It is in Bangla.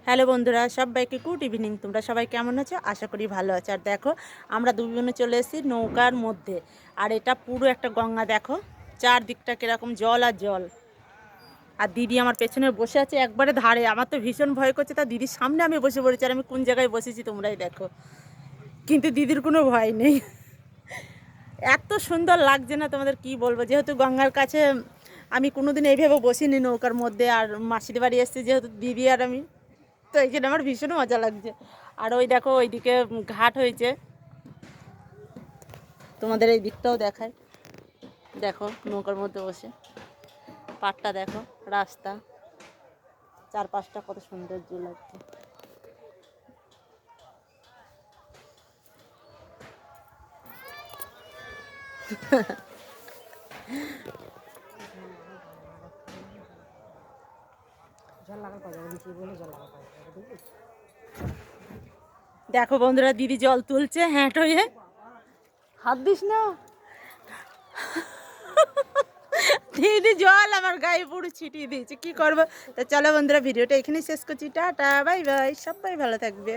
হ্যালো বন্ধুরা, সবাইকে গুড ইভিনিং। তোমরা সবাই কেমন আছো? আশা করি ভালো আছো। আর দেখো, আমরা দুজনে চলে এসেছি নৌকার মধ্যে। আর এটা পুরো একটা গঙ্গা, দেখো চারদিকটা কিরকম জল আর জল। আর দিদি আমার পেছনে বসে আছে একবারে ধারে। আমার তো ভীষণ ভয় করছে, তা দিদির সামনে আমি বসে পড়েছি। আর আমি কোন জায়গায় বসেছি তোমরাই দেখো, কিন্তু দিদির কোনো ভয় নেই। এত সুন্দর লাগছে না, তোমাদের কি বলবো। যেহেতু গঙ্গার কাছে আমি কোনোদিন এইভাবে বসিনি নৌকার মধ্যে, আর মাসির বাড়ি এসেছি যেহেতু দিদি আর আমি, তো এইখানে আমার ভীষণ মজা লাগছে। আর ওই দেখো ওইদিকে ঘাট হয়েছে, তোমাদের এই দিকটাও দেখায়। দেখো নৌকার মধ্যে বসে পাড়টা দেখো, রাস্তা চারপাশটা কত সৌন্দর্য লাগছে। দেখো বন্ধুরা, দিদি জল তুলছে হ্যাঁ হয়ে। হাত দিস না দিদি, জল আমার গায়ে পুরো ছিটিয়ে দিয়েছে, কি করবো। তো চলো বন্ধুরা, ভিডিওটা এখানেই শেষ করছি। টাটা, বাই বাই, সবাই ভালো থাকবে।